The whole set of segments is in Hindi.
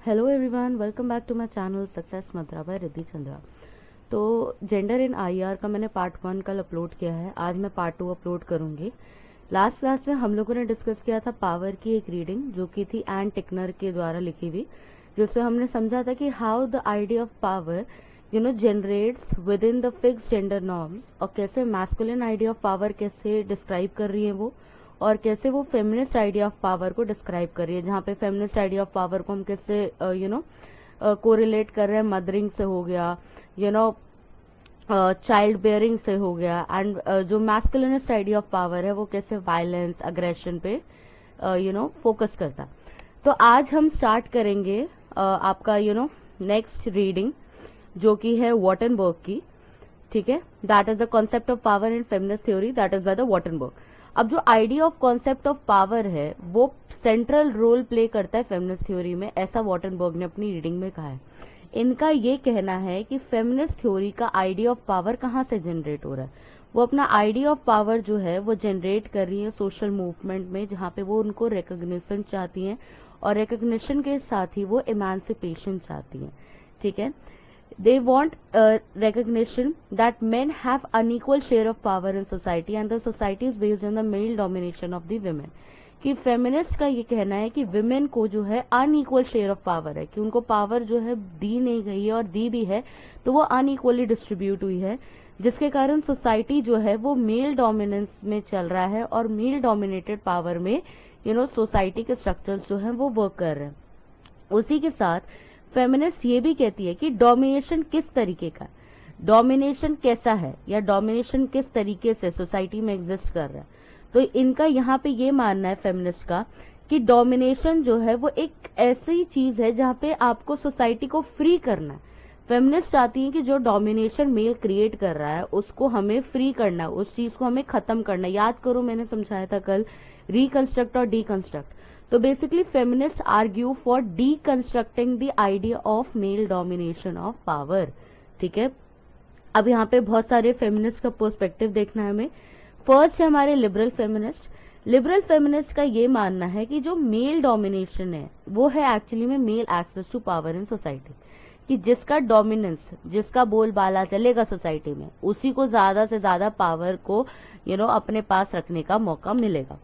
Hello everyone, welcome back to my channel success mantra by Riddhi Chandra. तो जेंडर इन आईआर का मैंने पार्ट 1 कल अपलोड किया है। आज मैं पार्ट 2 अपलोड करूंगी। लास्ट क्लास में हम लोगों ने डिस्कस किया था पावर की एक रीडिंग जो कि थी एन टिकनर के द्वारा लिखी हुई, जिसमें हमने समझा था कि how the idea of power generates with in the fixed gender norms, और कैसे मैस्कुलिन आइडिया ऑफ पावर कैसे डिस्क्राइब कर रही है वो, और कैसे वो फेमिनिस्ट आइडिया ऑफ पावर को डिस्क्राइब कर रही है, जहाँ पे फेमिनिस्ट आइडिया ऑफ पावर को हम कैसे कोरिलेट कर रहे हैं मदरिंग से हो गया, चाइल्ड बेयरिंग से हो गया, एंड जो मैस्कुलिनिस्ट आइडिया ऑफ पावर है वो कैसे वायलेंस अग्रेशन पे फोकस करता है। तो आज हम स्टार्ट करेंगे आपका नेक्स्ट रीडिंग जो कि है वॉटनबर्ग की। ठीक है, that is the concept of power in feminist theory, that is by the Wartenberg. अब जो idea of concept of power है वो सेंट्रल रोल प्ले करता है फेमिनिस्ट थ्योरी में, ऐसा वॉटनबर्ग ने अपनी रीडिंग में कहा है। इनका ये कहना है कि फेमिनिस्ट थ्योरी का आइडिया ऑफ पावर कहाँ से जनरेट हो रहा है। वो अपना आइडिया ऑफ पावर जो है वो जनरेट कर रही है सोशल मूवमेंट में, जहाँ पे वो उनको रिकॉग्निशन चाहती हैं, और रिकॉग्निशन के साथ ही वो इमांसिपेशन चाहती हैं। ठीक है, they want recognition that men have unequal share of power in society and the society is based on the male domination of the women। कि फेमिनिस्ट का ये कहना है कि विमेन को जो है अनइक्वल शेयर ऑफ पावर है, कि उनको पावर जो है दी नहीं गई है, और दी भी है तो वो अनइक्वली डिस्ट्रीब्यूट हुई है, जिसके कारण सोसाइटी जो है वो मेल डोमिनेंस में चल रहा है, और मेल डोमिनेटेड पावर में सोसाइटी के स्ट्रक्चर्स जो है वो वर्क कर रहे हैं। उसी के साथ फेमिनिस्ट ये भी कहती है कि डोमिनेशन किस तरीके का, डोमिनेशन कैसा है, या डोमिनेशन किस तरीके से सोसाइटी में एग्जिस्ट कर रहा है। तो इनका यहाँ पे ये मानना है फेमिनिस्ट का कि डोमिनेशन जो है वो एक ऐसी चीज है जहाँ पे आपको सोसाइटी को फ्री करना है। फेमिनिस्ट चाहती है कि जो डोमिनेशन मेल क्रिएट कर रहा है उसको हमें फ्री करना है, उस चीज को हमें खत्म करना है। याद करो, मैंने समझाया था कल रिकंस्ट्रक्ट और डीकंस्ट्रक्ट। तो basically feminist argue for deconstructing the idea of male domination of power. ठीक है, अब यहाँ पे बहुत सारे फेमिनिस्ट का पर्सपेक्टिव देखना है हमें। फर्स्ट है हमारे लिबरल फेमिनिस्ट। लिबरल फेमिनिस्ट का ये मानना है कि जो मेल डोमिनेशन है वो है एक्चुअली में male access to power in society, कि जिसका डोमिनेंस, जिसका बोलबाला चलेगा सोसाइटी में, उसी को ज्यादा से ज्यादा पावर को अपने पास रखने का मौका मिलेगा।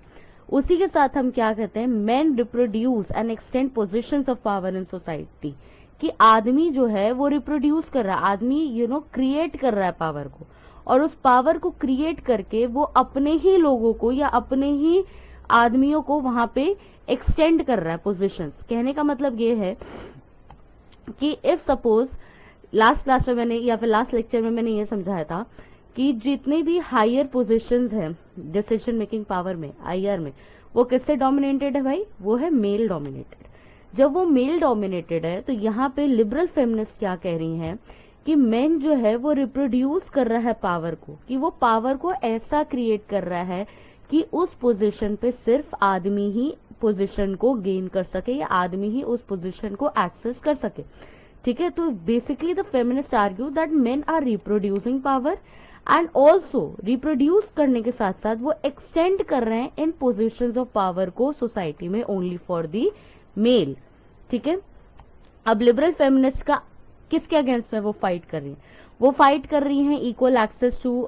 उसी के साथ हम क्या कहते हैं, main reproduce and extend positions of power in society, कि आदमी जो है वो रिप्रोड्यूस कर रहा है, आदमी क्रिएट कर रहा है पावर को, और उस पावर को क्रिएट करके वो अपने ही लोगों को या अपने ही आदमियों को वहां पे एक्सटेंड कर रहा है पोजिशंस। कहने का मतलब ये है कि इफ सपोज लास्ट क्लास में मैंने या फिर लास्ट लेक्चर में मैंने ये समझाया था कि जितने भी हायर पोजीशंस हैं डिसीजन मेकिंग पावर में, आईआर में, वो किससे डोमिनेटेड है भाई, वो है मेल डोमिनेटेड। जब वो मेल डोमिनेटेड है तो यहाँ पे लिबरल फेमिनिस्ट क्या कह रही हैं कि मेन जो है वो रिप्रोड्यूस कर रहा है पावर को, कि वो पावर को ऐसा क्रिएट कर रहा है कि उस पोजीशन पे सिर्फ आदमी ही पोजीशन को गेन कर सके, या आदमी ही उस पोजीशन को एक्सेस कर सके। ठीक है, तो basically the feminist argue that men are reproducing power and also reproduce करने के साथ साथ वो एक्सटेंड कर रहे हैं इन पोजिशंस ऑफ पावर को सोसाइटी में ओनली फॉर दी मेल। ठीक है, अब लिबरल फेमिनिस्ट का किसके अगेंस्ट में वो फाइट कर रही है, वो फाइट कर रही हैं equal access to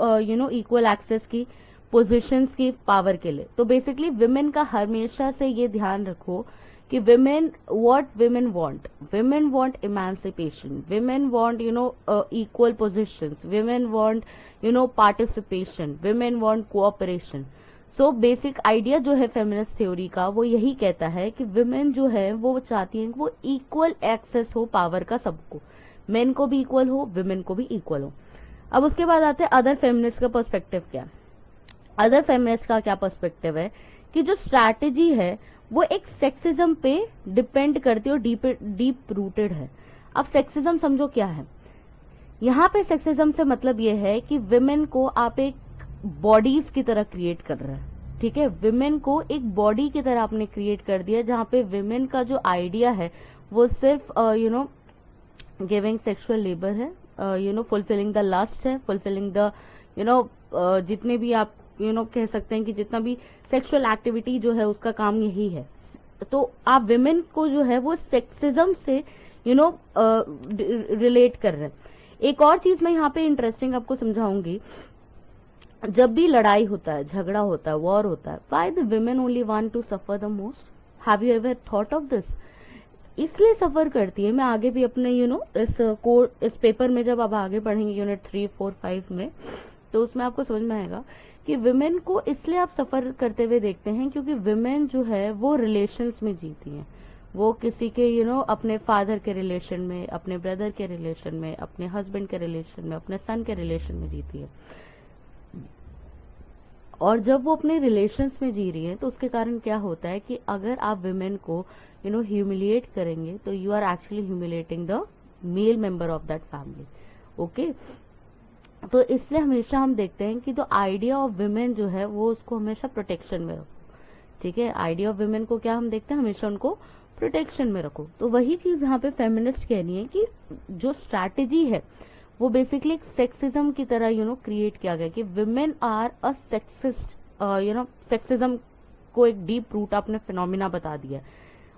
equal access की पोजिशंस की पावर के लिए। तो बेसिकली विमेन का हमेशा से ये ध्यान रखो कि women want emancipation, women want equal positions, women want participation, women want cooperation। So basic idea जो है फेमिनिस्ट थ्योरी का वो यही कहता है कि विमेन जो है वो चाहती हैं कि वो इक्वल एक्सेस हो पावर का, सबको, मेन को भी इक्वल हो, विमेन को भी इक्वल हो। अब उसके बाद आते हैं अदर फेमिनिस्ट का पर्सपेक्टिव क्या। अदर फेमिनिस्ट का क्या पर्सपेक्टिव है कि जो स्ट्रैटेजी है वो एक सेक्सिज्म पे डिपेंड करती है और डीप रूटेड है। अब सेक्सिज्म समझो क्या है। यहाँ पे सेक्सिज्म से मतलब ये है कि विमेन को आप एक बॉडीज की तरह क्रिएट कर रहे हैं। ठीक है, विमेन को एक बॉडी की तरह आपने क्रिएट कर दिया, जहाँ पे विमेन का जो आइडिया है वो सिर्फ गिविंग सेक्सुअल लेबर है, फुलफिलिंग द लस्ट है, फुलफिलिंग द जितने भी आप कह सकते हैं कि जितना भी सेक्सुअल एक्टिविटी जो है उसका काम यही है। तो आप विमेन को जो है वो सेक्सिज्म से रिलेट कर रहे हैं। एक और चीज मैं यहाँ पे इंटरेस्टिंग आपको समझाऊंगी, जब भी लड़ाई होता है, झगड़ा होता है, वॉर होता है, why the women only want to suffer the most? Have you ever thought of this? इसलिए सफर करती है, मैं आगे भी अपने इस पेपर में जब आप आगे पढ़ेंगे यूनिट 3, 4, 5 में, तो उसमें आपको समझ में आएगा कि विमेन को इसलिए आप सफर करते हुए देखते हैं क्योंकि विमेन जो है वो रिलेशंस में जीती हैं। वो किसी के अपने फादर के रिलेशन में, अपने ब्रदर के रिलेशन में, अपने हस्बैंड के रिलेशन में, अपने सन के रिलेशन में जीती है। और जब वो अपने रिलेशंस में जी रही है तो उसके कारण क्या होता है कि अगर आप विमेन को ह्यूमिलिएट करेंगे तो you are actually humiliating the male member of that family. Okay, तो इसलिए हमेशा हम देखते हैं कि जो आइडिया ऑफ विमेन जो है वो उसको हमेशा प्रोटेक्शन में रखो। ठीक है, आइडिया ऑफ विमेन को क्या हम देखते हैं, हमेशा उनको प्रोटेक्शन में रखो। तो वही चीज यहाँ पे फेमिनिस्ट कह रही है कि जो स्ट्रैटेजी है वो बेसिकली एक सेक्सिज्म की तरह क्रिएट किया गया कि women are a sexist, sexism को एक डीप रूट आपने फिनोमिना बता दिया।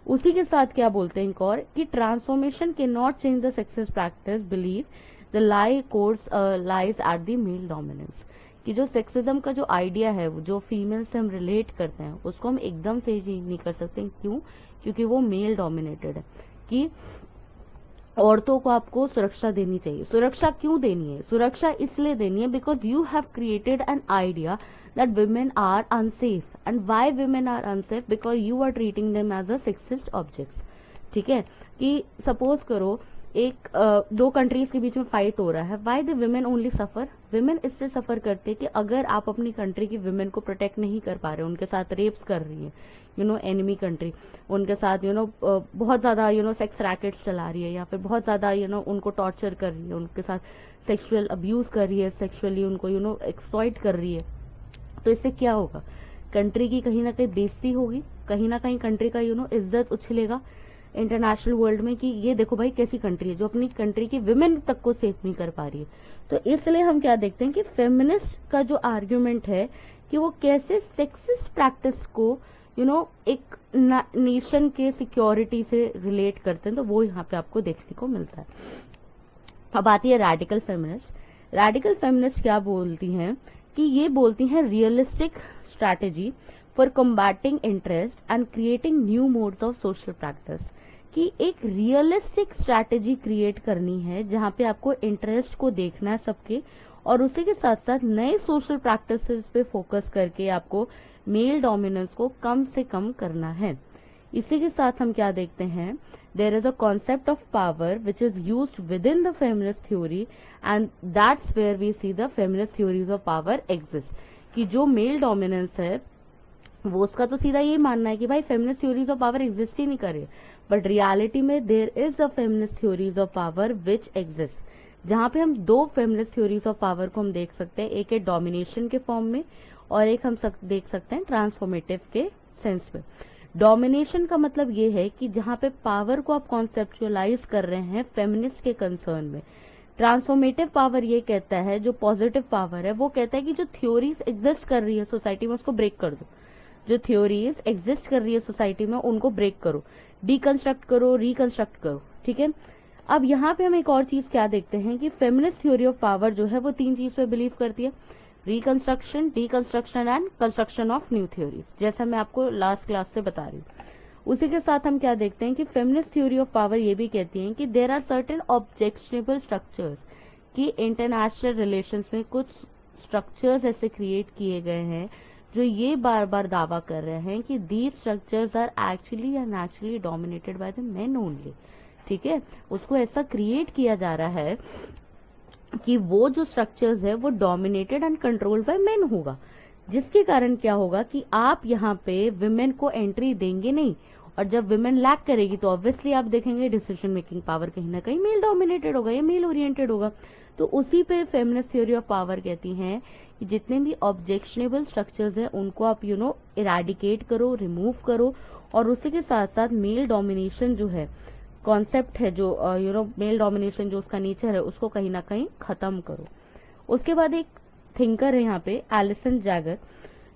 उसी के साथ क्या बोलते हैं एक और कि transformation can not change the sexist practice, believe the lie course lies at the male dominance. कि जो सेक्सिज्म का जो आइडिया है, जो फीमेल से हम रिलेट करते हैं, उसको हम एकदम से ही चेंज नहीं कर सकते। क्यों? क्योंकि वो मेल डोमिनेटेड है। कि औरतों को आपको सुरक्षा देनी चाहिए। सुरक्षा क्यों देनी है? सुरक्षा इसलिए देनी है because you have created an idea that women are unsafe. And why women are unsafe? Because you are treating them as a sexist objects. ठीक है, कि सपोज करो एक दो कंट्रीज के बीच में फाइट हो रहा है, why the women only suffer? Women इससे सफर करते हैं कि अगर आप अपनी कंट्री की विमेन को प्रोटेक्ट नहीं कर पा रहे, उनके साथ रेप्स कर रही है, एनिमी कंट्री, उनके साथ बहुत ज्यादा सेक्स रैकेट्स चला रही है, या फिर बहुत ज्यादा उनको टॉर्चर कर रही है, उनके साथ सेक्सुअल अब्यूज कर रही है, सेक्सुअली उनको एक्सप्लॉइट कर रही है, तो इससे क्या होगा? कंट्री की कहीं ना कहीं बेइज्जती होगी, कहीं ना कहीं कंट्री का इज्जत उछलेगा इंटरनेशनल वर्ल्ड में कि ये देखो भाई कैसी कंट्री है जो अपनी कंट्री की विमेन तक को सेफ नहीं कर पा रही है। तो इसलिए हम क्या देखते हैं कि फेमिनिस्ट का जो आर्ग्यूमेंट है कि वो कैसे सेक्सिस्ट प्रैक्टिस को एक नेशन के सिक्योरिटी से रिलेट करते हैं, तो वो यहाँ पे आपको देखने को मिलता है। अब आती है रैडिकल फेमिनिस्ट। रैडिकल फेमिनिस्ट क्या बोलती हैं कि ये बोलती हैं realistic strategy for combating interest and creating new modes of social practice. कि एक रियलिस्टिक स्ट्रैटेजी क्रिएट करनी है जहां पे आपको इंटरेस्ट को देखना है सबके, और उसी के साथ साथ नए सोशल प्रैक्टिसेस पे फोकस करके आपको मेल डोमिनेंस को कम से कम करना है। इसी के साथ हम क्या देखते हैं, there is a concept of power which is used within the feminist theory and that's where we see the feminist theories of power exist. कि जो मेल डोमिनेंस है वो उसका तो सीधा ये मानना है कि भाई feminist theories of power exist ही नहीं करे, बट रियलिटी में there is a feminist theories of power which exist, जहां पे हम दो फेमिनिस्ट थ्योरीज ऑफ पावर को हम देख सकते हैं। एक है डोमिनेशन के फॉर्म में और एक हम देख सकते हैं ट्रांसफॉर्मेटिव के सेंस में। डोमिनेशन का मतलब ये है कि जहां पे पावर को आप कॉन्सेप्चुअलाइज कर रहे हैं फेमिनिस्ट के कंसर्न में। ट्रांसफॉर्मेटिव पावर ये कहता है, जो पॉजिटिव पावर है वो कहता है कि जो थ्योरीज एग्जिस्ट कर रही है सोसाइटी में उसको ब्रेक कर दो। जो थ्योरीज एग्जिस्ट कर रही है सोसाइटी में उनको ब्रेक करो, डिकंस्ट्रक्ट करो, रिकंस्ट्रक्ट करो। ठीक है, अब यहाँ पे हम एक और चीज क्या देखते हैं कि फेमिनिस्ट थ्योरी ऑफ पावर जो है वो तीन चीज पे बिलीव करती है, reconstruction, deconstruction and construction of new theories, जैसा मैं आपको लास्ट क्लास से बता रही हूँ। उसी के साथ हम क्या देखते हैं कि फेमिनिस्ट थ्योरी ऑफ पावर ये भी कहती है कि there are certain objectionable structures, कि इंटरनेशनल रिलेशंस में कुछ स्ट्रक्चर्स ऐसे क्रिएट किए गए हैं जो ये बार बार दावा कर रहे हैं कि these structures are actually and actually dominated by the men only. ठीक है, उसको ऐसा क्रिएट किया जा रहा है कि वो जो स्ट्रक्चर्स है वो dominated and controlled by main होगा, जिसके कारण क्या होगा कि आप यहाँ पे विमेन को एंट्री देंगे नहीं, और जब विमेन लैक करेगी तो ऑब्वियसली आप देखेंगे डिसीजन मेकिंग पावर कहीं ना कहीं मेल डोमिनेटेड होगा या मेल ओरिएंटेड होगा। तो उसी पे फेमिनिस्ट थ्योरी ऑफ पावर कहती हैं कि जितने भी ऑब्जेक्शनेबल स्ट्रक्चर्स हैं उनको आप इराडिकेट करो, रिमूव करो, और उसी के साथ साथ मेल डोमिनेशन जो है कॉन्सेप्ट है, जो मेल डोमिनेशन जो उसका नेचर है उसको कहीं ना कहीं खत्म करो। उसके बाद एक थिंकर है यहाँ पे एलिसन जैगर,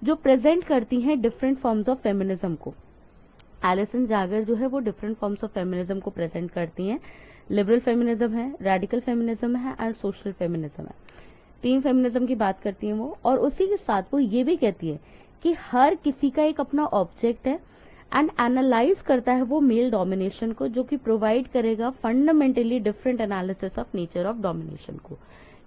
जो प्रेजेंट करती हैं डिफरेंट फॉर्म्स ऑफ फेमिनिज्म को। एलिसन जागर जो है वो डिफरेंट फॉर्म्स ऑफ फेमिनिज्म को प्रेजेंट करती हैं। लिबरल फेमिनिज्म है, रेडिकल फेमिनिज्म है एंड सोशल फेमिनिज्म है। 3 फेमिनिज्म की बात करती हैं वो, और उसी के साथ वो ये भी कहती है कि हर किसी का एक अपना ऑब्जेक्ट है एंड एनालाइज करता है वो मेल डोमिनेशन को, जो कि प्रोवाइड करेगा fundamentally different analysis of nature of domination को,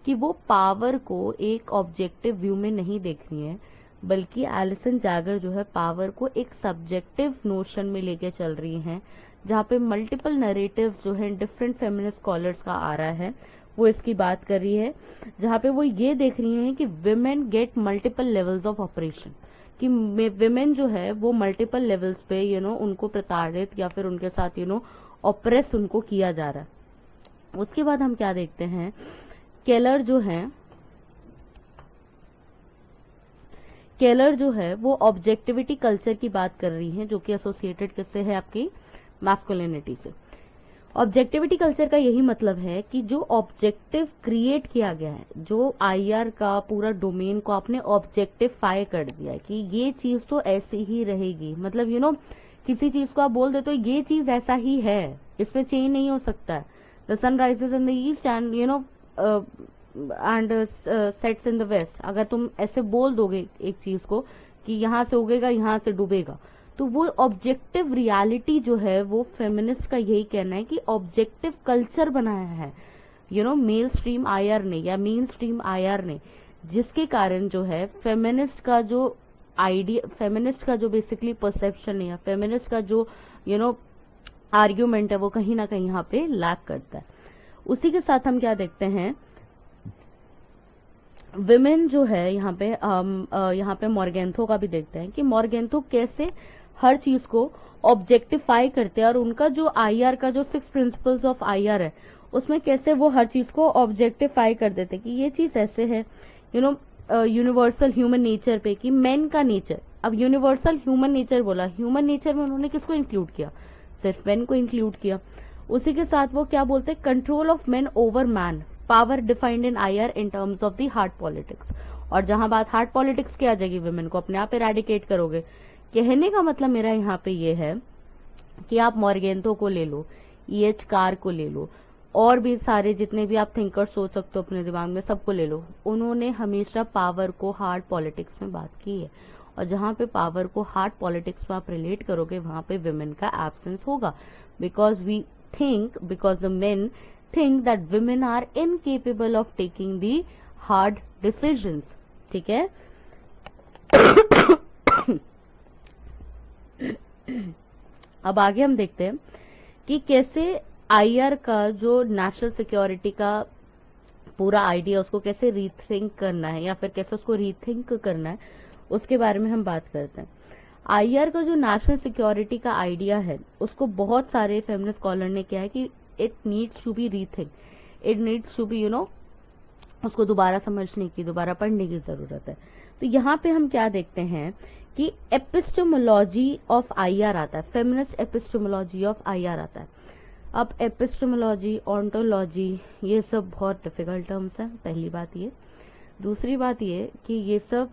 कि वो पावर को एक ऑब्जेक्टिव व्यू में नहीं देख रही है, बल्कि एलिसन जागर जो है पावर को एक सब्जेक्टिव नोशन में लेके चल रही हैं, जहाँ पे मल्टीपल नरेटिव्स जो है डिफरेंट फेमिनिस्ट स्कॉलर्स का आ रहा है, वो इसकी बात कर रही है, जहाँ पे वो ये देख रही हैं कि women get multiple levels of operation, कि विमेन जो है वो मल्टीपल लेवल्स पे उनको प्रताड़ित या फिर उनके साथ ऑपरेस उनको किया जा रहा है। उसके बाद हम क्या देखते हैं, केलर जो है वो ऑब्जेक्टिविटी कल्चर की बात कर रही है, जो कि एसोसिएटेड किससे है, आपकी मैस्कुलिनिटी से। ऑब्जेक्टिविटी कल्चर का यही मतलब है कि जो ऑब्जेक्टिव क्रिएट किया गया है, जो आईआर का पूरा डोमेन को आपने ऑब्जेक्टिफाई कर दिया है कि ये चीज तो ऐसी ही रहेगी, मतलब किसी चीज को आप बोल दे तो ये चीज ऐसा ही है, इसमें चेंज नहीं हो सकता है। The sun rises in the east and and sets in the west, अगर तुम ऐसे बोल दोगे एक चीज को कि यहाँ से उगेगा यहाँ से डूबेगा, तो वो ऑब्जेक्टिव रियलिटी जो है वो फेमिनिस्ट का यही कहना है कि ऑब्जेक्टिव कल्चर बनाया है मेल स्ट्रीम आईआर ने या मेन स्ट्रीम आईआर ने, जिसके कारण जो है फेमिनिस्ट का जो आइडिया, फेमिनिस्ट का जो बेसिकली परसेप्शन है या फेमिनिस्ट का जो आर्ग्यूमेंट है वो कहीं ना कहीं यहाँ पे लैक करता है। उसी के साथ हम क्या देखते हैं, विमेन जो है यहाँ पे मॉर्गेंथो का भी देखते हैं कि मॉर्गेंथो कैसे हर चीज को ऑब्जेक्टिफाई करते हैं, और उनका जो आईआर का जो 6 प्रिंसिपल्स ऑफ आईआर है उसमें कैसे वो हर चीज को ऑब्जेक्टिफाई कर देते हैं कि ये चीज ऐसे है यूनिवर्सल ह्यूमन नेचर पे, कि मेन का नेचर। अब यूनिवर्सल ह्यूमन नेचर बोला, ह्यूमन नेचर में उन्होंने किसको इंक्लूड किया, सिर्फ मेन को इंक्लूड किया। उसी के साथ वो क्या बोलते हैं, control of main over man, power defined in IR in terms of the hard politics. और जहां बात हार्ड पॉलिटिक्स की आ जाएगी, विमेन को अपने आप इरेडिकेट करोगे। कहने का मतलब मेरा यहाँ पे ये है कि आप मॉर्गेंथो को ले लो, EH कार को ले लो, और भी सारे जितने भी आप थिंकर सोच सकते हो अपने दिमाग में, सबको ले लो। उन्होंने हमेशा पावर को हार्ड पॉलिटिक्स में बात की है, और जहां पे पावर को हार्ड पॉलिटिक्स में आप रिलेट करोगे वहां पे विमेन का एब्सेंस होगा, because the main think that women are incapable of taking the hard decisions। ठीक है। अब आगे हम देखते हैं कि कैसे आईआर का जो नेशनल सिक्योरिटी का पूरा आइडिया उसको कैसे रीथिंक करना है या फिर कैसे उसको रीथिंक करना है, उसके बारे में हम बात करते हैं। आईआर का जो नेशनल सिक्योरिटी का आइडिया है उसको बहुत सारे फेमिनिस्ट स्कॉलर ने किया है कि it needs to be rethink, it needs to be उसको दोबारा समझने की, दोबारा पढ़ने की जरूरत है। तो यहाँ पे हम क्या देखते हैं कि एपिस्टेमोलॉजी ऑफ आईआर आता है, फेमिनिस्ट एपिस्टेमोलॉजी ऑफ आईआर आता है। अब एपिस्टेमोलॉजी, ऑन्टोलॉजी, ये सब बहुत डिफिकल्ट टर्म्स हैं, पहली बात ये। दूसरी बात ये कि ये सब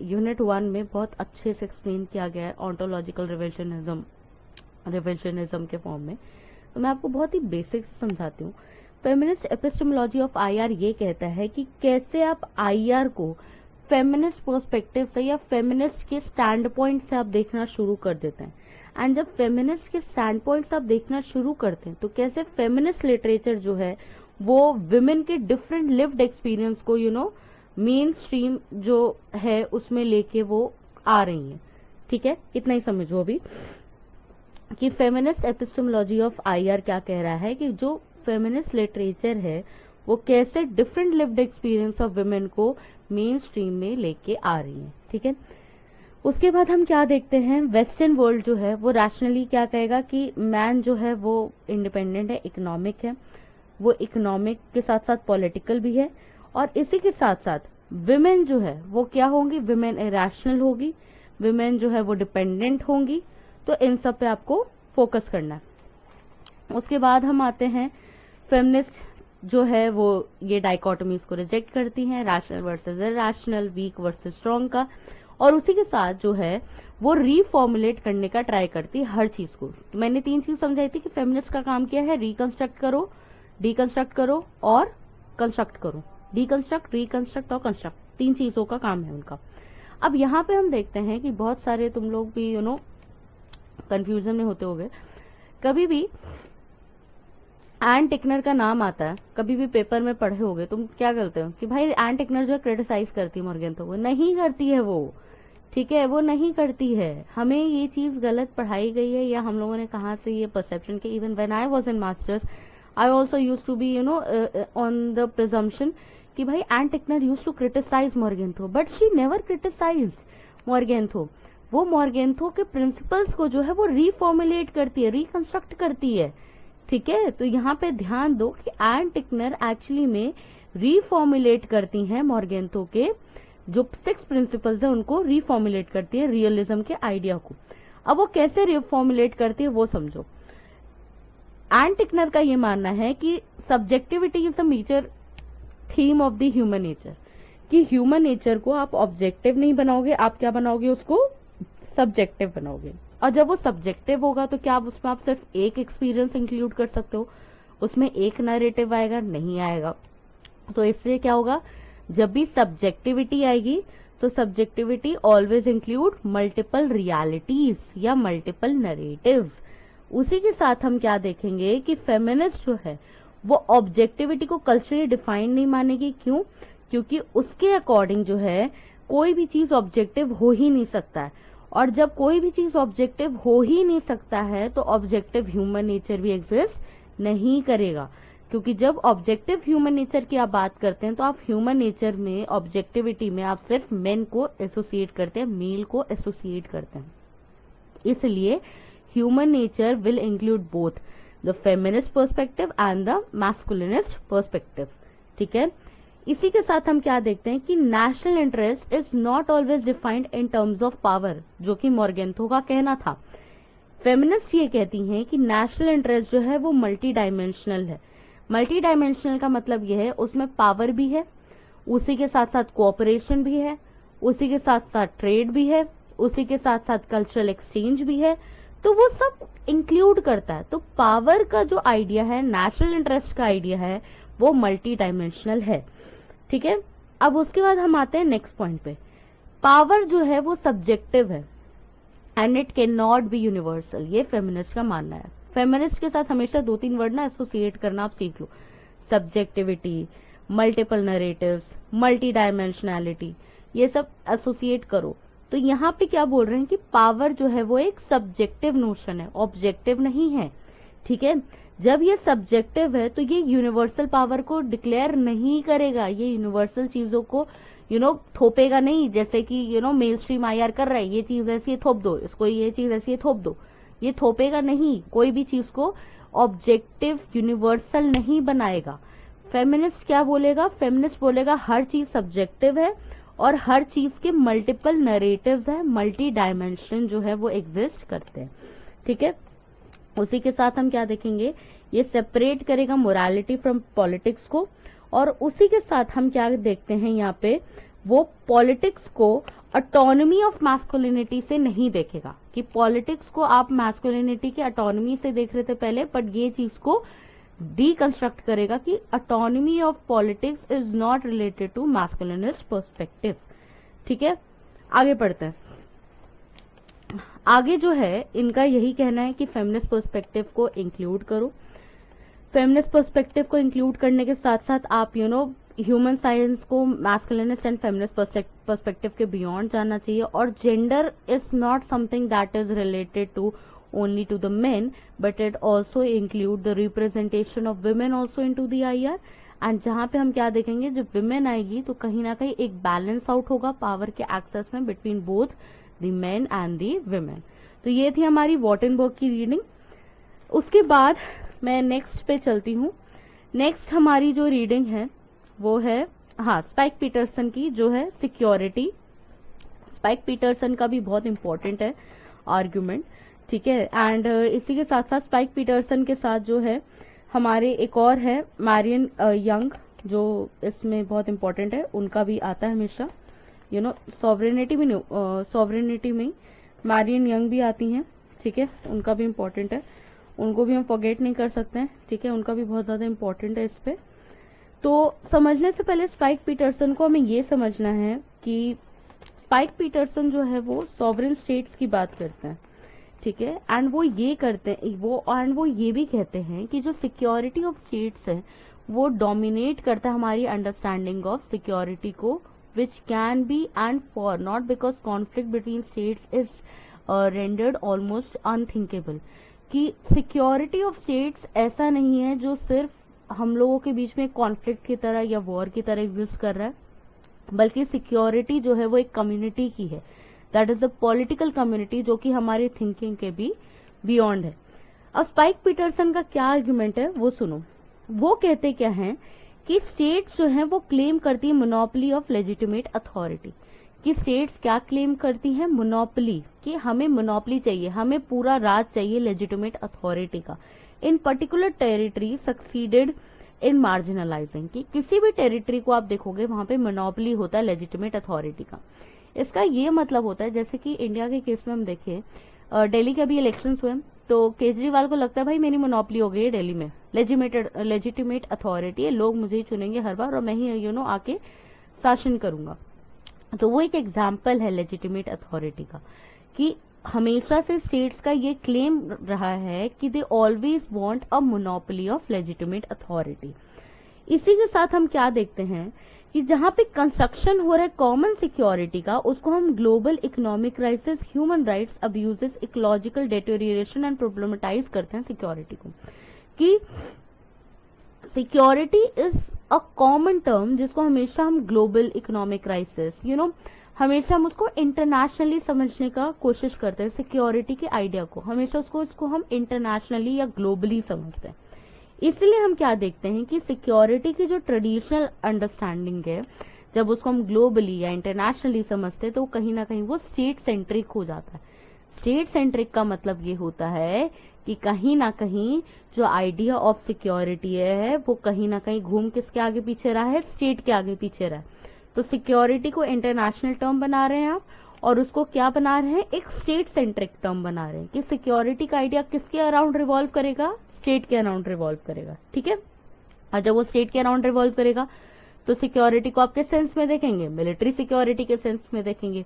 यूनिट 1 में बहुत अच्छे से एक्सप्लेन किया गया है ऑन्टोलॉजिकल रिविजनिज्म के फॉर्म में। तो मैं आपको बहुत ही बेसिक से समझाती हूँ। फेमिनिस्ट एपिस्टेमोलॉजी ऑफ आईआर ये कहता है कि कैसे आप आईआर को फेमिनिस्ट पर्सपेक्टिव से या फेमिनिस्ट के स्टैंड पॉइंट से आप देखना शुरू कर देते हैं। एंड जब फेमिनिस्ट के स्टैंड पॉइंट से आप देखना शुरू करते हैं तो कैसे फेमिनिस्ट लिटरेचर जो है वो विमेन के डिफरेंट लिव्ड एक्सपीरियंस को मेन स्ट्रीम जो है उसमें लेके वो आ रही है। ठीक है, इतना ही समझो अभी कि फेमिनिस्ट एपिस्टेमोलॉजी ऑफ आईआर क्या कह रहा है कि जो फेमिनिस्ट लिटरेचर है वो कैसे different lived experience of women को मेन स्ट्रीम में लेके आ रही है। ठीक है, उसके बाद हम क्या देखते हैं, वेस्टर्न वर्ल्ड जो है वो रैशनली क्या कहेगा कि मैन जो है वो इंडिपेंडेंट है, इकोनॉमिक है, वो इकोनॉमिक के साथ साथ पॉलिटिकल भी है, और इसी के साथ साथ विमेन जो है वो क्या होंगी, विमेन इरेशनल होगी, विमेन जो है वो डिपेंडेंट होंगी। तो इन सब पे आपको फोकस करना है। उसके बाद हम आते हैं फेमिनिस्ट जो है वो ये डाइकोटमीज को रिजेक्ट करती हैं, rational versus irrational, weak versus strong का, और उसी के साथ जो है वो रीफॉर्मुलेट करने का ट्राई करती है हर चीज को। तो मैंने 3 चीज समझाई थी कि फेमिनिस्ट का काम क्या है, रिकंस्ट्रक्ट करो, डिकंस्ट्रक्ट करो और कंस्ट्रक्ट करो। डिकंस्ट्रक्ट, रिकंस्ट्रक्ट और कंस्ट्रक्ट, 3 चीजों का काम है उनका। अब यहाँ पे हम देखते हैं कि बहुत सारे तुम लोग भी कंफ्यूजन में होते होगे। कभी भी एन टिकनर का नाम आता है, कभी भी पेपर में पढ़े होगे, तुम क्या करते हो कि भाई एन टिकनर जो है क्रिटिसाइज करती है मॉर्गेंथो को। नहीं करती है वो, ठीक है, वो नहीं करती है। हमें ये चीज गलत पढ़ाई गई है, या हम लोगों ने कहाँ से ये परसेप्शन के, even when I was in masters I also used to be on the presumption कि भाई Ann Tickner used to criticise Morgenthau, but she never criticised Morgenthau. वो मॉर्गेंथो के प्रिंसिपल्स को जो है वो रीफॉर्मुलेट करती है, रिकंस्ट्रक्ट करती है, ठीक है। तो यहाँ पे ध्यान दो कि एन टिकनर एक्चुअली में रीफॉर्मुलेट करती हैं मॉर्गेंथो के जो 6 प्रिंसिपल्स है उनको रीफॉर्मुलेट करती है रियलिज्म के आइडिया को। अब वो कैसे रीफॉर्मुलेट करती है वो समझो। एन टिकनर का ये मानना है कि subjectivity is the major theme of the human nature, कि ह्यूमन नेचर को आप ऑब्जेक्टिव नहीं बनाओगे, आप क्या बनाओगे, उसको सब्जेक्टिव बनाओगे। और जब वो सब्जेक्टिव होगा तो क्या उसमें आप सिर्फ एक एक्सपीरियंस इंक्लूड कर सकते हो, उसमें एक नैरेटिव आएगा, नहीं आएगा। तो इससे क्या होगा, जब भी सब्जेक्टिविटी आएगी तो subjectivity always include multiple realities या मल्टीपल नैरेटिव्स। उसी के साथ हम क्या देखेंगे कि फेमिनिस्ट जो है वो ऑब्जेक्टिविटी को कल्चरली डिफाइन नहीं मानेगी। क्यों? क्योंकि उसके अकॉर्डिंग जो है कोई भी चीज ऑब्जेक्टिव हो ही नहीं सकता है, और जब कोई भी चीज ऑब्जेक्टिव हो ही नहीं सकता है तो ऑब्जेक्टिव ह्यूमन नेचर भी एग्जिस्ट नहीं करेगा। क्योंकि जब ऑब्जेक्टिव ह्यूमन नेचर की आप बात करते हैं तो आप ह्यूमन नेचर में ऑब्जेक्टिविटी में आप सिर्फ मेन को एसोसिएट करते हैं, मेल को एसोसिएट करते हैं। इसलिए human nature will include both the feminist perspective and the masculinist perspective, ठीक है। इसी के साथ हम क्या देखते हैं कि national interest is not always defined in terms of power, जो कि मॉर्गेंथो का कहना था। फेमिनिस्ट ये कहती हैं कि नेशनल इंटरेस्ट जो है वो मल्टी डायमेंशनल है। मल्टी डायमेंशनल का मतलब यह है उसमें पावर भी है, उसी के साथ साथ कोऑपरेशन भी है, उसी के साथ साथ ट्रेड भी है, उसी के साथ साथ कल्चरल एक्सचेंज भी है, तो वो सब इंक्लूड करता है। तो पावर का जो आइडिया है, नेशनल इंटरेस्ट का आइडिया है, वो मल्टी डायमेंशनल है, ठीक है। अब उसके बाद हम आते हैं नेक्स्ट पॉइंट पे। पावर जो है वो सब्जेक्टिव है and it can not be universal, ये फेमिनिस्ट का मानना है। फेमिनिस्ट के साथ हमेशा 2-3 वर्ड ना एसोसिएट करना आप सीख लो, subjectivity, multiple narratives, multi dimensionality, ये सब एसोसिएट करो। तो यहाँ पे क्या बोल रहे हैं कि पावर जो है वो एक सब्जेक्टिव नोशन है, ऑब्जेक्टिव नहीं है, ठीक है। जब ये सब्जेक्टिव है तो ये यूनिवर्सल पावर को डिक्लेयर नहीं करेगा, ये यूनिवर्सल चीजों को थोपेगा नहीं, जैसे कि मेल स्ट्रीम आईआर कर रहा है, ये चीज ऐसी थोप दो, इसको ये चीज ऐसी थोप दो, ये थोपेगा नहीं, कोई भी चीज को ऑब्जेक्टिव यूनिवर्सल नहीं बनाएगा। फेमिनिस्ट क्या बोलेगा? फेमिनिस्ट बोलेगा हर चीज सब्जेक्टिव है और हर चीज के मल्टीपल नरेटिव्स है, मल्टी डायमेंशन जो है वो एग्जिस्ट करते हैं, ठीक है। उसी के साथ हम क्या देखेंगे, ये सेपरेट करेगा मोरालिटी फ्रॉम पॉलिटिक्स को, और उसी के साथ हम क्या देखते हैं यहाँ पे, वो पॉलिटिक्स को ऑटोनॉमी ऑफ मैस्कुलिनिटी से नहीं देखेगा, कि पॉलिटिक्स को आप मैस्कुलिनिटी के ऑटोनॉमी से देख रहे थे पहले, बट ये चीज को डीकंस्ट्रक्ट करेगा कि autonomy of politics is not related to masculinist perspective, ठीक है। आगे पढ़ते हैं। आगे जो है इनका यही कहना है कि फेमिनिस्ट पर्सपेक्टिव को इंक्लूड करो। फेमिनिस्ट पर्सपेक्टिव को इंक्लूड करने के साथ साथ आप ह्यूमन साइंस को मैस्कुलिनिस्ट एंड फेमिनिस्ट पर्सपेक्टिव के बियॉन्ड जानना चाहिए, और gender is not something that is related to only to the men, but it also include the representation of women also into the IR. And जहां पे हम क्या देखेंगे, जब विमेन आएगी तो कहीं ना कहीं एक बैलेंस आउट होगा पावर के एक्सेस में between both the main and the women. तो ये थी हमारी वॉटनबर्ग की रीडिंग। उसके बाद मैं नेक्स्ट पे चलती हूँ। नेक्स्ट हमारी जो रीडिंग है वो है स्पाइक पीटरसन की, जो है सिक्योरिटी। स्पाइक पीटरसन का भी बहुत इंपॉर्टेंट है आर्ग्यूमेंट, ठीक है। एंड इसी के साथ साथ स्पाइक पीटरसन के साथ जो है हमारे एक और है मैरियन यंग, जो इसमें बहुत इंपॉर्टेंट है, उनका भी आता है हमेशा। यू नो सॉवरेनिटी में सॉवरेनिटी में मैरियन यंग भी आती हैं, ठीक है, उनका भी इम्पोर्टेंट है, उनको भी हम फॉरगेट नहीं कर सकते हैं, ठीक है, उनका भी बहुत ज्यादा इम्पोर्टेंट है इस पे। तो समझने से पहले स्पाइक पीटरसन को हमें ये समझना है कि स्पाइक पीटरसन जो है वो सॉवरेन स्टेट्स की बात करते हैं, ठीक है, एंड वो ये करते हैं वो ये भी कहते हैं कि जो सिक्योरिटी ऑफ स्टेट्स है वो डोमिनेट करता है हमारी अंडरस्टैंडिंग ऑफ सिक्योरिटी को, which can be and for not because conflict between states is rendered almost unthinkable. कि सिक्योरिटी ऑफ स्टेट्स ऐसा नहीं है जो सिर्फ हम लोगों के बीच में कॉन्फ्लिक्ट की तरह या वॉर की तरह एग्जिस्ट कर रहा है, बल्कि सिक्योरिटी जो है वो एक कम्युनिटी की है, that is a political community जो कि हमारी थिंकिंग के भी बियॉन्ड है। अब स्पाइक पीटरसन का क्या आर्ग्यूमेंट है वो सुनो। वो कहते क्या हैं कि स्टेट्स जो है वो क्लेम करती है मोनोपोली ऑफ लेजिटिमेट अथॉरिटी। कि स्टेट्स क्या क्लेम करती हैं? मोनोपोली, कि हमें मोनोपोली चाहिए, हमें पूरा राज चाहिए लेजिटिमेट अथॉरिटी का in particular territory succeeded in marginalising. कि किसी भी टेरिटरी को आप देखोगे वहां पे मोनोपोली होता है लेजिटिमेट अथॉरिटी का। इसका ये मतलब होता है, जैसे कि इंडिया के केस में हम देखें, दिल्ली के अभी इलेक्शंस हुए तो केजरीवाल को लगता है भाई मेरी मोनोपोली हो गई है दिल्ली में, लेजिटिमेट अथॉरिटी है, लोग मुझे ही चुनेंगे हर बार और मैं ही आके शासन करूंगा। तो वो एक एग्जाम्पल है लेजिटिमेट अथॉरिटी का, कि हमेशा से स्टेट्स का ये क्लेम रहा है कि they always want a monopoly of legitimate authority. इसी के साथ हम क्या देखते हैं कि जहां पे कंस्ट्रक्शन हो रहा है कॉमन सिक्योरिटी का, उसको हम global economic crisis, human rights abuses, ecological deterioration and problematise करते हैं सिक्योरिटी को। कि security is a common term जिसको हमेशा हम ग्लोबल इकोनॉमिक क्राइसिस हमेशा हम उसको इंटरनेशनली समझने का कोशिश करते हैं। सिक्योरिटी के आइडिया को हमेशा उसको हम इंटरनेशनली या ग्लोबली समझते हैं। इसलिए हम क्या देखते हैं कि सिक्योरिटी की जो ट्रेडिशनल अंडरस्टैंडिंग है, जब उसको हम ग्लोबली या इंटरनेशनली समझते हैं तो कहीं ना कहीं वो स्टेट सेंट्रिक हो जाता है। स्टेट सेंट्रिक का मतलब ये होता है कि कहीं ना कहीं जो आइडिया ऑफ सिक्योरिटी है वो कहीं ना कहीं घूम किसके आगे पीछे रहा है? स्टेट के आगे पीछे रहा है। तो सिक्योरिटी को इंटरनेशनल टर्म बना रहे हैं आप, और उसको क्या बना रहे हैं? एक स्टेट सेंट्रिक टर्म बना रहे हैं कि सिक्योरिटी का आइडिया किसके अराउंड रिवॉल्व करेगा? स्टेट के अराउंड रिवॉल्व करेगा, ठीक है। और जब वो स्टेट के अराउंड रिवॉल्व करेगा तो सिक्योरिटी को आप किस सेंस में देखेंगे? मिलिट्री सिक्योरिटी के सेंस में देखेंगे,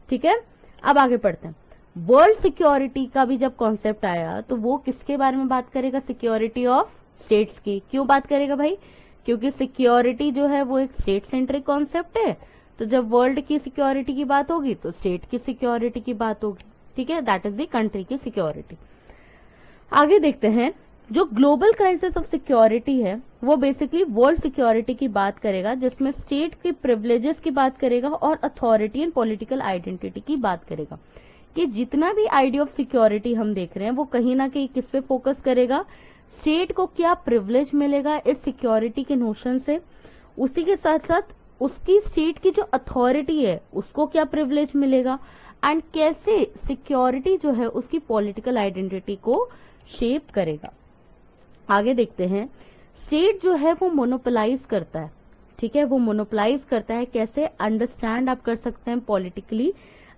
ठीक है। अब आगे पढ़ते हैं। वर्ल्ड सिक्योरिटी का भी जब कॉन्सेप्ट आया तो वो किसके बारे में बात करेगा? सिक्योरिटी ऑफ स्टेट्स की। क्यों बात करेगा भाई? क्योंकि सिक्योरिटी जो है वो एक स्टेट सेंट्रिक कॉन्सेप्ट है, तो जब वर्ल्ड की सिक्योरिटी की बात होगी तो स्टेट की सिक्योरिटी की बात होगी, ठीक है, दैट इज द कंट्री की सिक्योरिटी। आगे देखते हैं, जो ग्लोबल क्राइसिस ऑफ सिक्योरिटी है वो बेसिकली वर्ल्ड सिक्योरिटी की बात करेगा, जिसमें स्टेट के प्रिविलेजेस की बात करेगा और अथॉरिटी एंड पॉलिटिकल आइडेंटिटी की बात करेगा। कि जितना भी आइडिया ऑफ सिक्योरिटी हम देख रहे हैं वो कहीं ना कहीं किस पे फोकस करेगा? स्टेट को क्या प्रिविलेज मिलेगा इस सिक्योरिटी के नोशन से, उसी के साथ साथ उसकी स्टेट की जो अथॉरिटी है उसको क्या प्रिविलेज मिलेगा, एंड कैसे सिक्योरिटी जो है उसकी पॉलिटिकल आइडेंटिटी को शेप करेगा। आगे देखते हैं, स्टेट जो है वो मोनोपोलाइज करता है, ठीक है, वो मोनोपोलाइज करता है कैसे? अंडरस्टैंड आप कर सकते हैं पॉलिटिकली,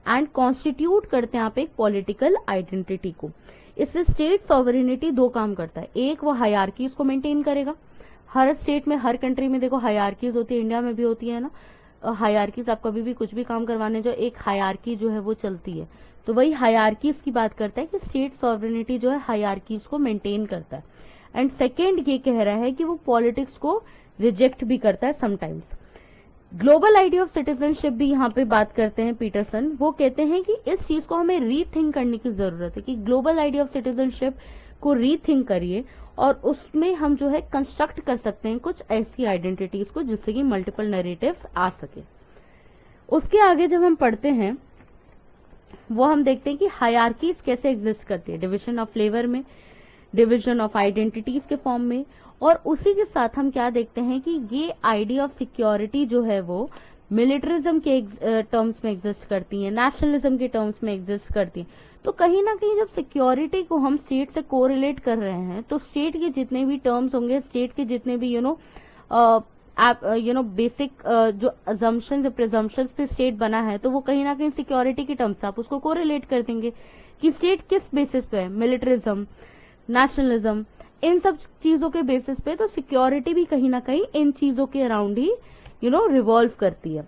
एंड कॉन्स्टिट्यूट करते हैं आप एक पॉलिटिकल आइडेंटिटी को। इससे स्टेट सॉवरेनिटी दो काम करता है, एक वो हायरार्कीज को मेंटेन करेगा। हर स्टेट में, हर कंट्री में देखो हायरार्कीज होती है, इंडिया में भी होती है ना हायरार्कीज। आप कभी भी कुछ भी काम करवाने जो एक हायरार्की जो है वो चलती है, तो वही हायरार्कीज की बात करता है कि स्टेट सॉवरेनिटी जो है हायरार्कीज को मेंटेन करता है। एंड सेकेंड ये कह रहा है कि वो पॉलिटिक्स को रिजेक्ट भी करता है sometimes. Global idea of citizenship भी यहाँ पे बात करते हैं पीटरसन। वो कहते हैं कि इस चीज को हमें रीथिंक करने की जरूरत है, कि ग्लोबल आइडिया ऑफ सिटीजनशिप को रीथिंक करिए और उसमें हम जो है कंस्ट्रक्ट कर सकते हैं कुछ ऐसी आइडेंटिटीज को जिससे कि मल्टीपल नैरेटिव्स आ सके। उसके आगे जब हम पढ़ते हैं वो हम देखते हैं कि हायरार्कीज कैसे एग्जिस्ट करती है, डिविजन ऑफ फ्लेवर में, डिविजन ऑफ आइडेंटिटीज के फॉर्म में, और उसी के साथ हम क्या देखते हैं कि ये आइडिया ऑफ सिक्योरिटी जो है वो मिलिटरिज्म के टर्म्स में एग्जिस्ट करती है, नेशनलिज्म के टर्म्स में एग्जिस्ट करती है। तो कहीं ना कहीं जब सिक्योरिटी को हम स्टेट से कोरिलेट कर रहे हैं तो स्टेट के जितने भी टर्म्स होंगे, स्टेट के जितने भी आप बेसिक जो अजम्पशंस या प्रिजम्पशंस पे स्टेट बना है, तो वो कहीं ना कहीं सिक्योरिटी की टर्म्स आप उसको कोरिलेट कर देंगे कि स्टेट किस बेसिस पे है, मिलिट्रिज्म, नेशनलिज्म, इन सब चीजों के बेसिस पे। तो सिक्योरिटी भी कहीं ना कहीं इन चीजों के अराउंड ही रिवॉल्व करती है।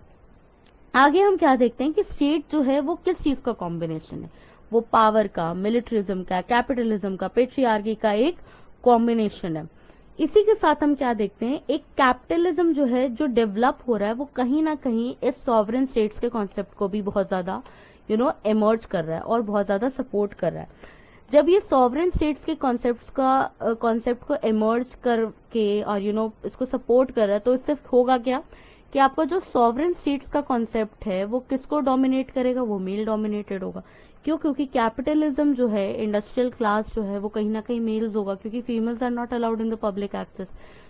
आगे हम क्या देखते हैं कि स्टेट जो है वो किस चीज का कॉम्बिनेशन है, वो पावर का, मिलिट्रिज्म का, कैपिटलिज्म का, पेट्रियार्की का एक कॉम्बिनेशन है। इसी के साथ हम क्या देखते हैं, एक कैपिटलिज्म जो है जो डेवलप हो रहा है वो कहीं ना कहीं इस सॉवरेन स्टेट्स के कॉन्सेप्ट को भी बहुत ज्यादा इमर्ज कर रहा है और बहुत ज्यादा सपोर्ट कर रहा है। जब ये सॉवरेन स्टेट्स के कॉन्सेप्ट को इमर्ज करके और इसको सपोर्ट कर रहा है, तो इससे होगा क्या कि आपका जो सॉवरेन स्टेट्स का कॉन्सेप्ट है वो किसको डोमिनेट करेगा, वो मेल डोमिनेटेड होगा। क्यों? क्योंकि कैपिटलिज्म जो है, इंडस्ट्रियल क्लास जो है वो कहीं ना कहीं मेल्स होगा, क्योंकि females are not allowed in the public access.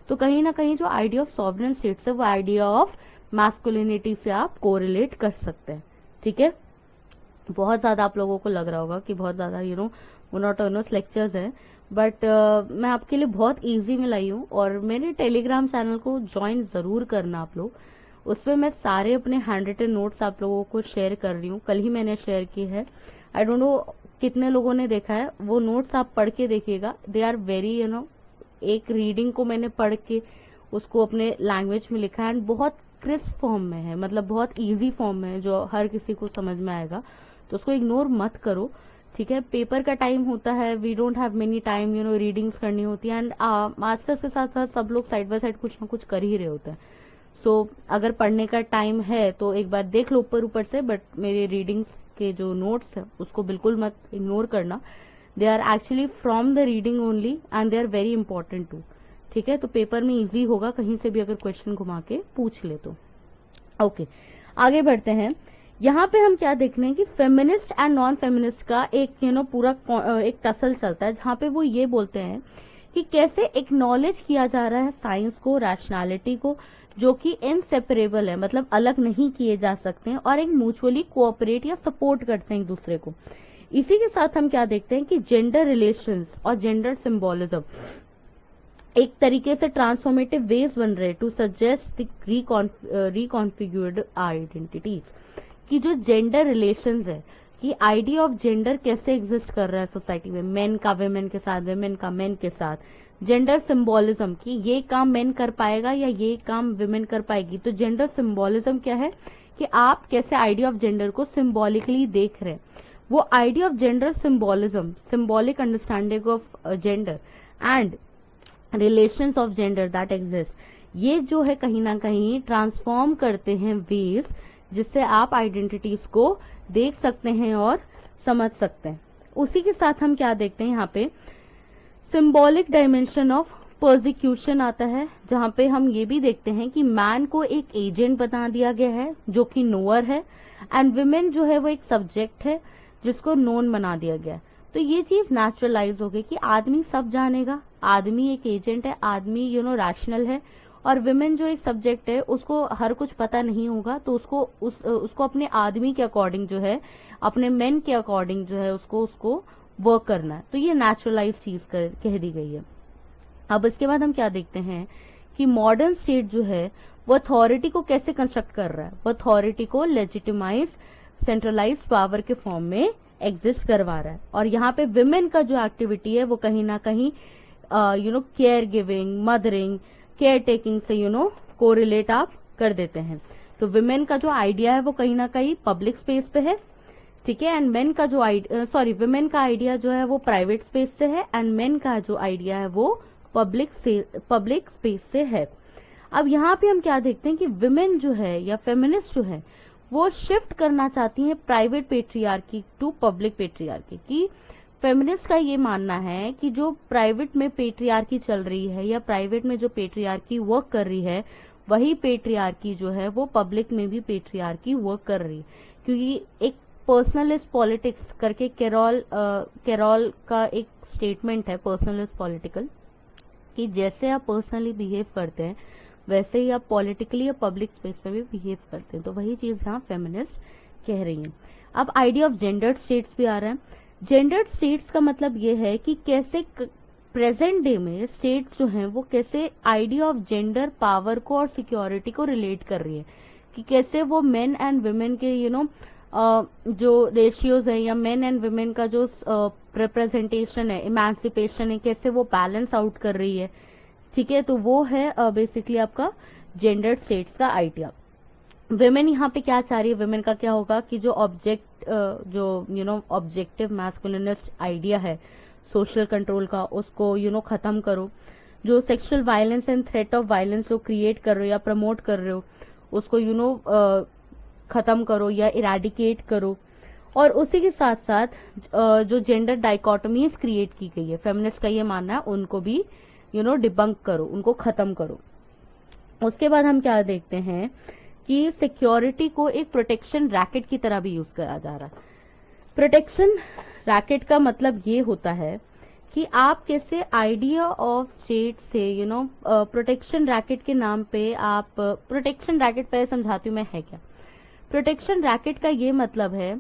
तो कहीं ना कहीं जो आइडिया ऑफ सॉवरेन स्टेट्स है वो आइडिया ऑफ मैस्कुलिनिटी से आप कोरिलेट कर सकते हैं। ठीक है, बहुत ज्यादा आप लोगों को लग रहा होगा कि बहुत ज्यादा मोनोटोनस लेक्चर्स है, बट मैं आपके लिए बहुत इजी में लाई हूँ। और मेरे टेलीग्राम चैनल को ज्वाइन जरूर करना आप लोग, उस पर मैं सारे अपने हैंड रिटन नोट्स आप लोगों को शेयर कर रही हूँ। कल ही मैंने शेयर की है, आई डोंट नो कितने लोगों ने देखा है, वो नोट्स आप पढ़ के देखिएगा, दे आर वेरी एक रीडिंग को मैंने पढ़ के उसको अपने लैंग्वेज में लिखा है एंड बहुत क्रिस्प फॉर्म में है, मतलब बहुत इजी फॉर्म में है जो हर किसी को समझ में आएगा। तो उसको इग्नोर मत करो, ठीक है। पेपर का टाइम होता है, we don't have many time, readings करनी होती है एंड मास्टर्स के साथ साथ सब लोग साइड बाय साइड कुछ ना कुछ कर ही रहे होते हैं। सो अगर पढ़ने का टाइम है तो एक बार देख लो ऊपर ऊपर से, बट मेरे रीडिंग्स के जो नोट्स है उसको बिल्कुल मत इग्नोर करना, they are actually from the reading only and they are very important too. ठीक है, तो पेपर में इजी होगा, कहीं से भी अगर क्वेश्चन घुमा के पूछ ले तो। ओके, आगे बढ़ते हैं। यहाँ पे हम क्या देख रहे हैं कि फेमिनिस्ट एंड नॉन फेमिनिस्ट का एक पूरा एक टसल चलता है, जहाँ पे वो ये बोलते हैं कि कैसे एक्नॉलेज किया जा रहा है साइंस को, रैशनैलिटी को, जो कि इनसेपरेबल है, मतलब अलग नहीं किए जा सकते हैं, और एक म्यूचुअली कोऑपरेट या सपोर्ट करते हैं एक दूसरे को। इसी के साथ हम क्या देखते हैं कि जेंडर रिलेशंस और जेंडर सिंबोलिज्म एक तरीके से ट्रांसफॉर्मेटिव वेज बन रहे टू सजेस्ट रिकॉन्फिगर्ड आइडेंटिटीज, कि जो जेंडर रिलेशंस है, कि आइडिया ऑफ जेंडर कैसे एग्जिस्ट कर रहा है सोसाइटी में, मेन का वेमेन के साथ, वेमेन का मेन के साथ, जेंडर सिंबोलिज्म कि ये काम मेन कर पाएगा या ये काम विमेन कर पाएगी। तो जेंडर सिंबोलिज्म क्या है कि आप कैसे आइडिया ऑफ जेंडर को सिंबॉलिकली देख रहे हैं। वो idea of gender symbolism, symbolic understanding of gender and relations of gender that exist, ये जो है कहीं ना कहीं ट्रांसफॉर्म करते हैं वेज जिससे आप आइडेंटिटीज को देख सकते हैं और समझ सकते हैं। उसी के साथ हम क्या देखते हैं, यहाँ पे सिंबॉलिक डायमेंशन ऑफ प्रोसिक्यूशन आता है, जहां पे हम ये भी देखते हैं कि मैन को एक एजेंट बना दिया गया है जो कि नोअर है, एंड विमेन जो है वो एक सब्जेक्ट है जिसको नोन बना दिया गया है। तो ये चीज नेचुरलाइज हो गई कि आदमी सब जानेगा, आदमी एक एजेंट है, आदमी रैशनल है, और विमेन जो एक सब्जेक्ट है उसको हर कुछ पता नहीं होगा, तो उसको अपने आदमी के अकॉर्डिंग जो है, अपने मेन के अकॉर्डिंग जो है उसको वर्क करना है। तो ये नेचुरलाइज चीज कह दी गई है। अब इसके बाद हम क्या देखते हैं कि मॉडर्न स्टेट जो है वो अथॉरिटी को कैसे कंस्ट्रक्ट कर रहा है, वो अथॉरिटी को लेजिटिमाइज सेंट्रलाइज्ड पावर के फॉर्म में एग्जिस्ट करवा रहा है। और यहाँ पे विमेन का जो एक्टिविटी है वो कहीं ना कहीं care giving, mothering, care taking से कोरिलेट आप कर देते हैं। तो विमेन का जो आइडिया है वो कहीं ना कहीं पब्लिक स्पेस पे है, ठीक है, एंड मेन का जो विमेन का आइडिया जो है वो प्राइवेट स्पेस से है, एंड मेन का जो आइडिया है वो पब्लिक स्पेस से है। अब यहाँ पे हम क्या देखते हैं कि विमेन जो है या फेमिनिस्ट जो है वो शिफ्ट करना चाहती हैं private patriarchy to public patriarchy, की फेमिनिस्ट का ये मानना है कि जो प्राइवेट में पेट्रियार्की चल रही है या प्राइवेट में जो पेट्रियार्की वर्क कर रही है, वही पेट्रियार्की जो है वो पब्लिक में भी पेट्रियार्की वर्क कर रही है। क्योंकि एक पर्सनलिस्ट पॉलिटिक्स करके कैरोल का एक स्टेटमेंट है, पर्सनलिस्ट पॉलिटिकल, कि जैसे आप पर्सनली बिहेव करते हैं वैसे ही आप पॉलिटिकली या पब्लिक स्पेस में भी बिहेव करते हैं। तो वही चीज यहाँ फेमिनिस्ट कह रही है। अब आइडिया ऑफ जेंडर्ड स्टेट्स भी आ रहा है। जेंडर्ड स्टेट्स का मतलब ये है कि कैसे प्रेजेंट डे में स्टेट्स जो हैं वो कैसे आइडिया ऑफ जेंडर पावर को और सिक्योरिटी को रिलेट कर रही है, कि कैसे वो मेन एंड वुमेन के जो रेशियोज है या मेन एंड वुमेन का जो रिप्रेजेंटेशन है, इमेंसिपेशन है, कैसे वो बैलेंस आउट कर रही है। ठीक है, तो वो है बेसिकली आपका जेंडर स्टेट्स का आइडिया। विमेन यहाँ पे क्या चाह रही है, विमेन का क्या होगा कि जो ऑब्जेक्टिव मैस्कुलिनिस्ट आइडिया है सोशल कंट्रोल का, उसको खत्म करो। जो sexual violence and threat of violence जो क्रिएट कर रहे हो या प्रमोट कर रहे हो, उसको खत्म करो या इरेडिकेट करो। और उसी के साथ साथ जो जेंडर डाइकोटमीज क्रिएट की गई है, फेमिनिस्ट का ये मानना है, उनको भी डिबंक करो, उनको खत्म करो। उसके बाद हम क्या देखते हैं कि सिक्योरिटी को एक प्रोटेक्शन रैकेट की तरह भी यूज करा जा रहा है। प्रोटेक्शन रैकेट का मतलब ये होता है कि आप कैसे आइडिया ऑफ स्टेट से प्रोटेक्शन रैकेट के नाम पे आप प्रोटेक्शन रैकेट पे समझाती हूँ मैं है क्या। प्रोटेक्शन रैकेट का ये मतलब है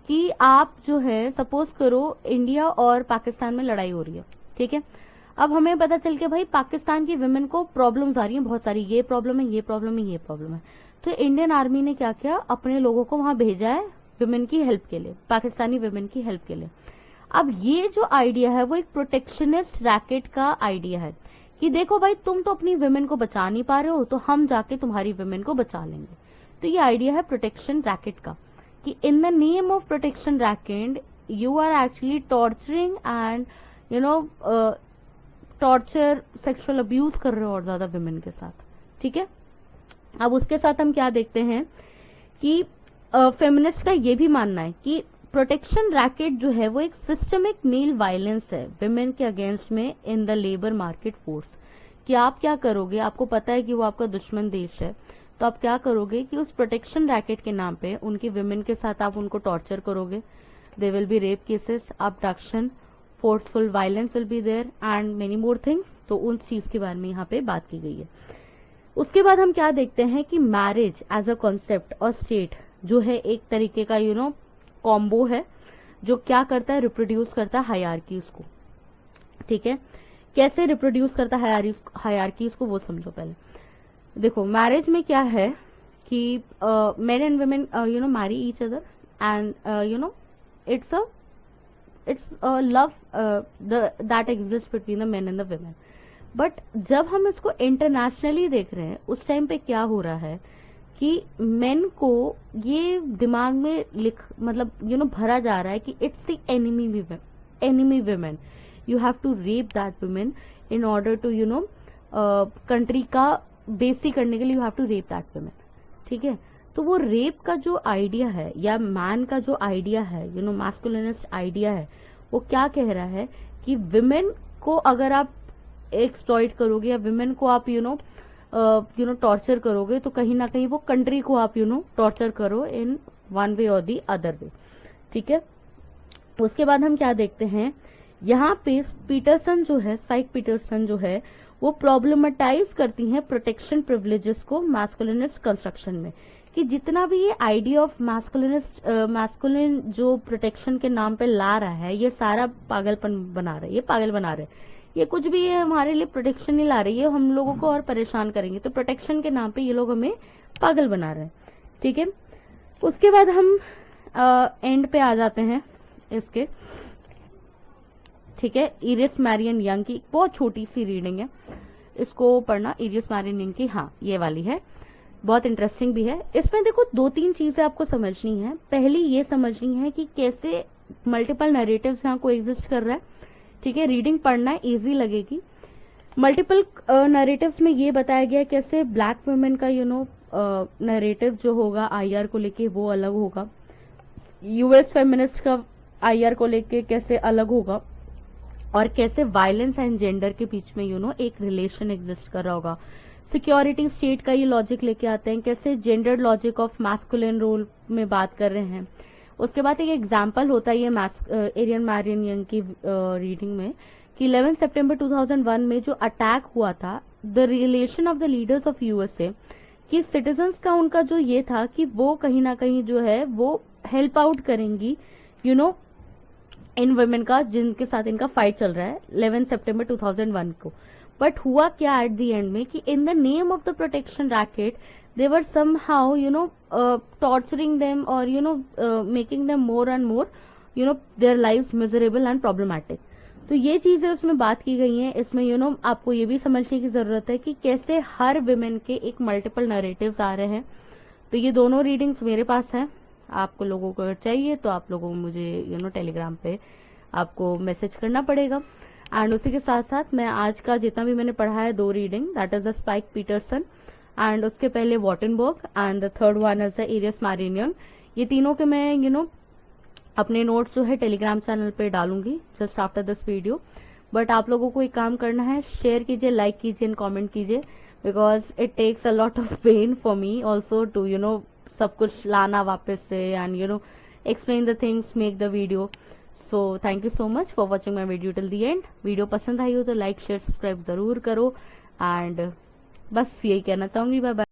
कि आप जो है सपोज करो इंडिया और पाकिस्तान में लड़ाई हो रही है, ठीक है। अब हमें पता चल के भाई पाकिस्तान की विमेन को प्रॉब्लम्स आ रही हैं बहुत सारी, ये प्रॉब्लम है, ये प्रॉब्लम है, ये प्रॉब्लम है। तो इंडियन आर्मी ने क्या किया, अपने लोगों को वहां भेजा है विमेन की हेल्प के लिए, पाकिस्तानी विमेन की हेल्प के लिए। अब ये जो आइडिया है वो एक प्रोटेक्शनिस्ट रैकेट का आइडिया है कि देखो भाई तुम तो अपनी विमेन को बचा नहीं पा रहे हो, तो हम जाके तुम्हारी विमेन को बचा लेंगे। तो ये आइडिया है प्रोटेक्शन रैकेट का, कि in the name of protection racket you are actually torturing and torture sexual abuse कर रहे हो और ज्यादा विमेन के साथ, ठीक है। अब उसके साथ हम क्या देखते हैं कि फेमिनिस्ट का ये भी मानना है कि प्रोटेक्शन रैकेट जो है वो एक सिस्टमिक मेल वायलेंस है विमेन के अगेंस्ट में in the labour market force. कि आप क्या करोगे, आपको पता है कि वो आपका दुश्मन देश है, तो आप क्या करोगे कि उस प्रोटेक्शन रैकेट के नाम पे उनकी विमेन के साथ आप उनको टॉर्चर करोगे। They will be rape cases, abduction, forceful violence will be there and many more things. तो उस चीज के बारे में यहाँ पे बात की गई है। उसके बाद हम क्या देखते हैं कि मैरिज एज अ कॉन्सेप्ट और स्टेट जो है एक तरीके का कॉम्बो है जो क्या करता है, रिप्रोड्यूस करता है हायरार्कीज को, ठीक है। कैसे रिप्रोड्यूस करता है हायरार्कीज को वो समझो पहले। देखो मैरिज में क्या है कि men and women marry each other and it's a love that exists between the men and the women। But जब हम इसको इंटरनेशनली देख रहे हैं उस टाइम पे क्या हो रहा है कि मेन को ये दिमाग में भरा जा रहा है कि it's the enemy women, you have to rape that women in order to country का बेसिक करने के लिए, you have to rape that women, ठीक है। तो वो रेप का जो आइडिया है या मैन का जो आइडिया है, मास्कुलिनिस्ट आइडिया है, वो क्या कह रहा है कि विमेन को अगर आप एक्सप्लॉइट करोगे या विमेन को आप टॉर्चर करोगे, तो कहीं ना कहीं वो कंट्री को आप टॉर्चर करो इन वन वे और दी अदर वे, ठीक है। उसके बाद हम क्या देखते हैं यहाँ पे पीटरसन जो है, स्पाइक पीटरसन जो है, वो प्रॉब्लमेटाइज करती हैं प्रोटेक्शन प्रिविलेजेस को मास्कुलिनिस्ट कंस्ट्रक्शन में, कि जितना भी ये आइडिया ऑफ मास्कुलिन जो प्रोटेक्शन के नाम पे ला रहा है, ये सारा पागलपन बना रहा है, ये पागल बना रहे हैं, ये कुछ भी ये हमारे लिए प्रोटेक्शन नहीं ला रही है, हम लोगों को और परेशान करेंगे। तो प्रोटेक्शन के नाम पे ये लोग हमें पागल बना रहे हैं, ठीक है। उसके बाद हम एंड पे आ जाते हैं इसके, ठीक है। इरिस मैरियन यंग की बहुत छोटी सी रीडिंग है, इसको पढ़ना, इरिस मैरियन यंग की, हाँ ये वाली है, बहुत इंटरेस्टिंग भी है। इसमें देखो 2-3 चीजें आपको समझनी है। पहली ये समझनी है कि कैसे मल्टीपल नैरेटिव्स यहाँ को एग्जिस्ट कर रहा है, ठीक है। रीडिंग पढ़ना है, इजी लगेगी। मल्टीपल नैरेटिव्स में ये बताया गया कैसे ब्लैक वुमेन का नैरेटिव जो होगा आईआर को लेके वो अलग होगा, यूएस फेमिनिस्ट का आईआर को लेके कैसे अलग होगा, और कैसे वायलेंस एंड जेंडर के बीच में एक रिलेशन एग्जिस्ट कर रहा होगा। सिक्योरिटी स्टेट का ये लॉजिक लेके आते हैं, कैसे gender logic of masculine role में बात कर रहे हैं। उसके बाद एक एग्जाम्पल होता है ये एरियन मैरियन यंग की रीडिंग में कि 11 सितंबर 2001 में जो अटैक हुआ था, the relation of the leaders of USA, कि सिटीजन्स का उनका जो ये था कि वो कहीं ना कहीं जो है वो हेल्प आउट करेंगी इन वुमेन का जिनके साथ इनका फाइट चल रहा है 11 सितंबर 2001 को। बट हुआ क्या एट द एंड में कि in the name of the protection racket they were somehow torturing them और making them more and more their lives miserable and problematic. तो ये चीजें उसमें बात की गई हैं। इसमें आपको ये भी समझने की जरूरत है कि कैसे हर विमेन के एक मल्टीपल नरेटिव्स आ रहे हैं। तो ये दोनों रीडिंग्स मेरे पास हैं। आपको लोगों को अगर चाहिए तो आप लोगों को मुझे टेलीग्राम पे आपको मैसेज करना पड़ेगा। एंड उसी के साथ साथ मैं आज का जितना भी मैंने पढ़ा है 2 reading, that is the Spike Peterson and उसके पहले Wartenberg and the third one is the Arias Marinian. ये तीनों के मैं अपने नोट्स जो है टेलीग्राम चैनल पे डालूंगी just after this video. But आप लोगों को एक काम करना है, शेयर कीजिए, लाइक कीजिए एंड कमेंट कीजिए, because it takes a lot of pain for me also to सब कुछ लाना वापस से and explain the things, make the video. So thank you so much for watching my video till the end. Video पसंद आई हो तो लाइक शेयर सब्सक्राइब जरूर करो एंड बस यही कहना चाहूंगी। Bye bye.